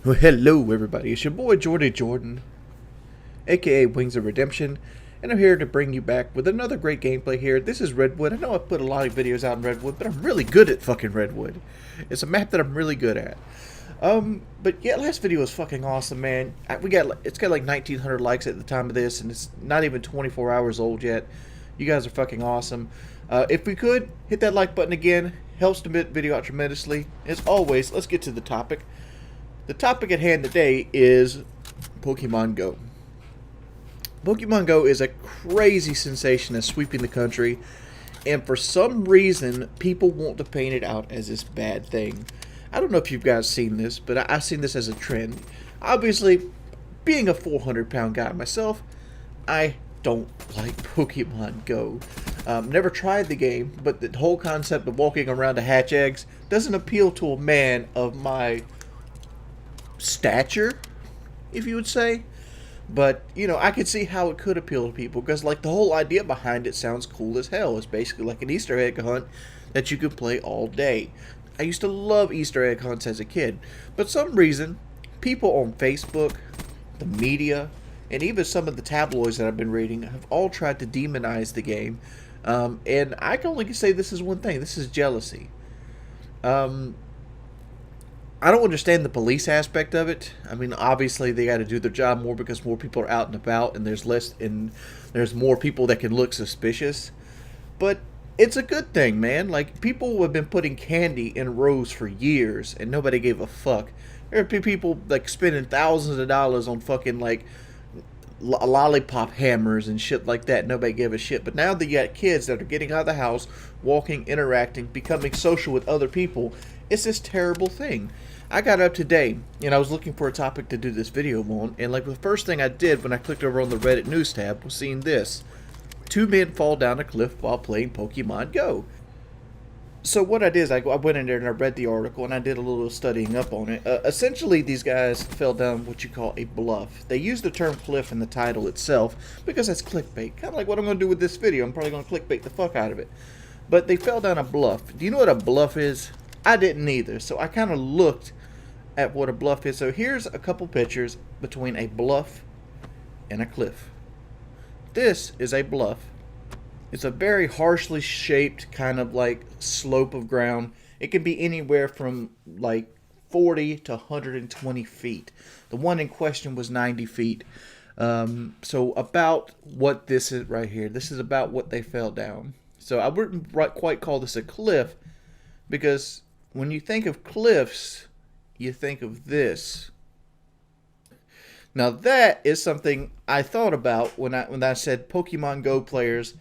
Well, hello, everybody. It's your boy Jordan, aka Wings of Redemption, and I'm here to bring you back with another great gameplay here. This is Redwood. I know I put a lot of videos out in Redwood, but I'm really good at fucking Redwood. It's a map that I'm really good at. But yeah, last video was fucking awesome, man. It's got like 1,900 likes at the time of this, and it's not even 24 hours old yet. You guys are fucking awesome. If we could hit that like button again, helps the video out tremendously. As always, let's get to the topic. The topic at hand today is Pokemon Go. Pokemon Go is a crazy sensation that's sweeping the country, and for some reason, people want to paint it out as this bad thing. I don't know if you guys seen this, but I've seen this as a trend. Obviously, being a 400-pound guy myself, I don't like Pokemon Go. Never tried the game, but the whole concept of walking around to hatch eggs doesn't appeal to a man of my stature, if you would say. But, you know, I could see how it could appeal to people, because, like, the whole idea behind it sounds cool as hell. It's basically like an Easter egg hunt that you could play all day. I used to love Easter egg hunts as a kid, but some reason, people on Facebook, the media, and even some of the tabloids that I've been reading have all tried to demonize the game. And I can only say this is one thing. This is jealousy. I don't understand the police aspect of it. I mean, obviously they got to do their job more because more people are out and about, and there's more people that can look suspicious. But it's a good thing, man. Like, people have been putting candy in rows for years, and nobody gave a fuck. There are people like spending thousands of dollars on fucking like lollipop hammers and shit like that. Nobody gave a shit. But now that you got kids that are getting out of the house, walking, interacting, becoming social with other people, it's this terrible thing. I got up today, and I was looking for a topic to do this video on, and like the first thing I did when I clicked over on the Reddit news tab was seeing this. 2 men fall down a cliff while playing Pokemon Go. So what I did is I went in there and I read the article, and I did a little studying up on it. Essentially, these guys fell down what you call a bluff. They use the term cliff in the title itself because that's clickbait. Kind of like what I'm going to do with this video. I'm probably going to clickbait the fuck out of it. But they fell down a bluff. Do you know what a bluff is? I didn't either. So I kind of looked at what a bluff is. So here's a couple pictures between a bluff and a cliff. This is a bluff. It's a very harshly shaped kind of like slope of ground. It can be anywhere from like 40 to 120 feet. The one in question was 90 feet. So about what this is right here. This is about what they fell down. So I wouldn't quite call this a cliff, because when you think of cliffs, you think of this. Now that is something I thought about when I said Pokemon Go players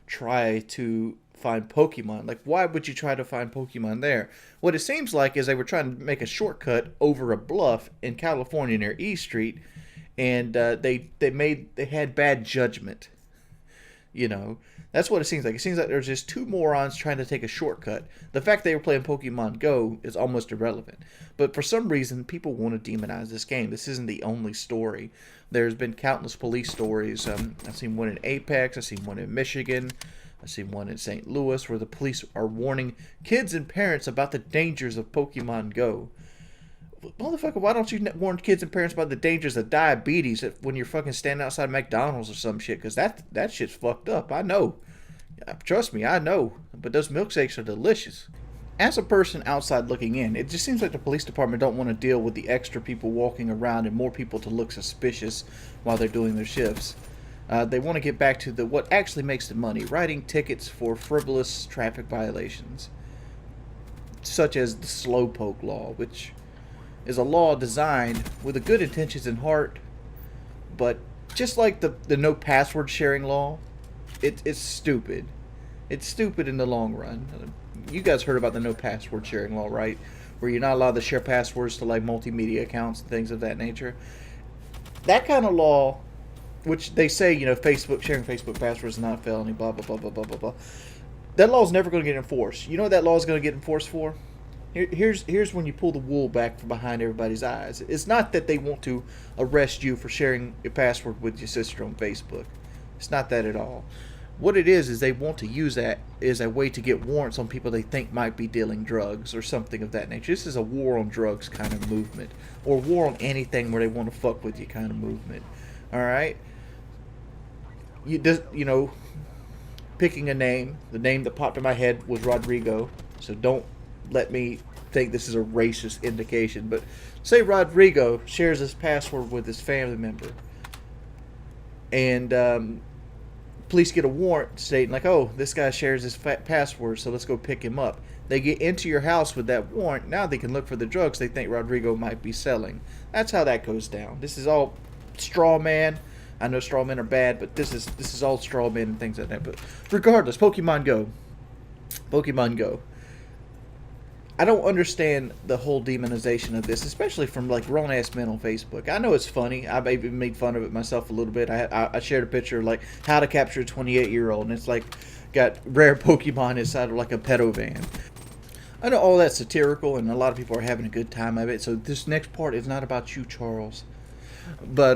try to find Pokemon. Like, why would you try to find Pokemon there? What it seems like is they were trying to make a shortcut over a bluff in California near E Street, and they had bad judgment. You know, that's what it seems like. It seems like there's just two morons trying to take a shortcut. The fact they were playing Pokemon Go is almost irrelevant. But for some reason, people want to demonize this game. This isn't the only story. There's been countless police stories. I've seen one in Apex. I've seen one in Michigan. I've seen one in St. Louis where the police are warning kids and parents about the dangers of Pokemon Go. Motherfucker, why don't you warn kids and parents about the dangers of diabetes when you're fucking standing outside McDonald's or some shit? Because that shit's fucked up. I know. Trust me, I know. But those milkshakes are delicious. As a person outside looking in, it just seems like the police department don't want to deal with the extra people walking around and more people to look suspicious while they're doing their shifts. They want to get back to what actually makes the money, writing tickets for frivolous traffic violations, such as the Slowpoke Law, which is a law designed with the good intentions in heart, but just like the no password sharing law, it's stupid. It's stupid in the long run. You guys heard about the no password sharing law, right? Where you're not allowed to share passwords to like multimedia accounts and things of that nature. That kind of law, which they say, you know, Facebook sharing Facebook passwords is not a felony, blah blah blah blah blah blah blah. That law is never going to get enforced. You know what that law is going to get enforced for? Here's when you pull the wool back from behind everybody's eyes. It's not that they want to arrest you for sharing your password with your sister on Facebook. It's not that at all. What it is they want to use that as a way to get warrants on people they think might be dealing drugs or something of that nature. This is a war on drugs kind of movement, or war on anything where they want to fuck with you kind of movement. All right, you know, picking a name. The name that popped in my head was Rodrigo, so don't let me think this is a racist indication. But say Rodrigo shares his password with his family member, and police get a warrant stating like, oh, this guy shares his password, so let's go pick him up. They get into your house with that warrant. Now they can look for the drugs they think Rodrigo might be selling. That's how that goes down. This is all straw man. I know straw men are bad, but this is all straw men and things like that. But regardless, Pokemon Go. Pokemon Go. I don't understand the whole demonization of this, especially from like grown ass men on Facebook. I know it's funny. I've even made fun of it myself a little bit. I shared a picture of like how to capture a 28-year-old, and it's like got rare Pokemon inside of like a pedo van. I know all that's satirical, and a lot of people are having a good time of it. So this next part is not about you, Charles. But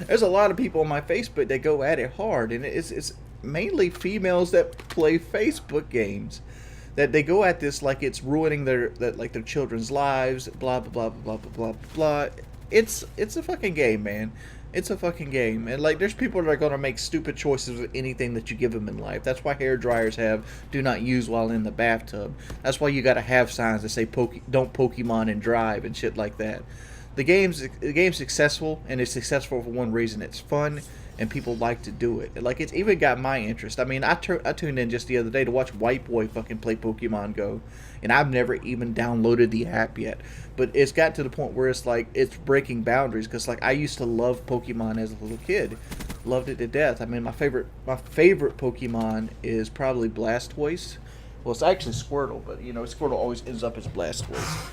there's a lot of people on my Facebook that go at it hard, and it's mainly females that play Facebook games. That they go at this like it's ruining their children's lives, blah blah blah blah blah blah blah. It's a fucking game, man. It's a fucking game, and like there's people that are gonna make stupid choices with anything that you give them in life. That's why hair dryers have "do not use while in the bathtub." That's why you gotta have signs that say "don't Pokemon and drive" and shit like that. The game's successful, and it's successful for one reason: it's fun, and people like to do it. Like it's even got my interest. I mean, I tuned in just the other day to watch White Boy fucking play Pokemon Go, and I've never even downloaded the app yet. But it's got to the point where it's like it's breaking boundaries, because like I used to love Pokemon as a little kid, loved it to death. I mean, my favorite Pokemon is probably Blastoise. Well, it's actually Squirtle, but you know Squirtle always ends up as Blastoise.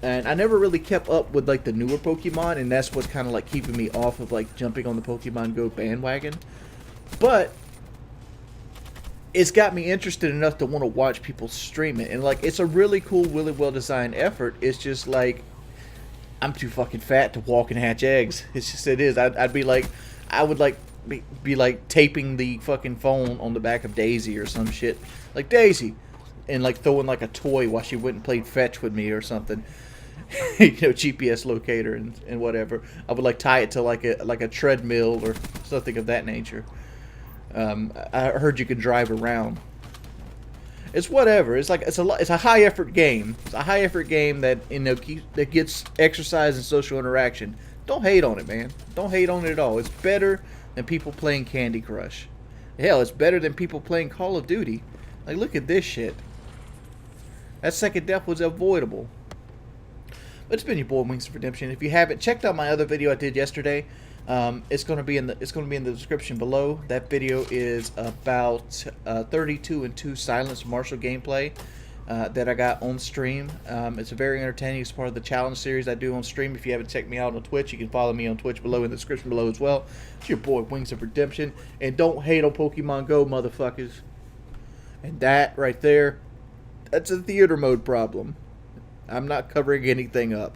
And I never really kept up with like the newer Pokemon, and that's what's kind of like keeping me off of like jumping on the Pokemon Go bandwagon. But it's got me interested enough to want to watch people stream it, and like it's a really cool, really well designed effort. It's just like I'm too fucking fat to walk and hatch eggs. It's just it is. I'd be like, I would like be like taping the fucking phone on the back of Daisy or some shit, like Daisy, and like throwing like a toy while she went and played fetch with me or something. You know, GPS locator and whatever. I would like tie it to like a treadmill or something of that nature. I heard you can drive around. It's whatever. It's like it's a high effort game. It's a high effort game that that gets exercise and social interaction. Don't hate on it, man. Don't hate on it at all. It's better than people playing Candy Crush. Hell, it's better than people playing Call of Duty. Like, look at this shit. That second death was avoidable. But it's been your boy Wings of Redemption. If you haven't checked out my other video I did yesterday, it's going to be in the description below. That video is about 32 and 2 Silence Marshall gameplay that I got on stream. It's very entertaining. It's part of the challenge series I do on stream. If you haven't checked me out on Twitch, you can follow me on Twitch below in the description below as well. It's your boy Wings of Redemption, and don't hate on Pokemon Go, motherfuckers. And that right there, that's a theater mode problem. I'm not covering anything up.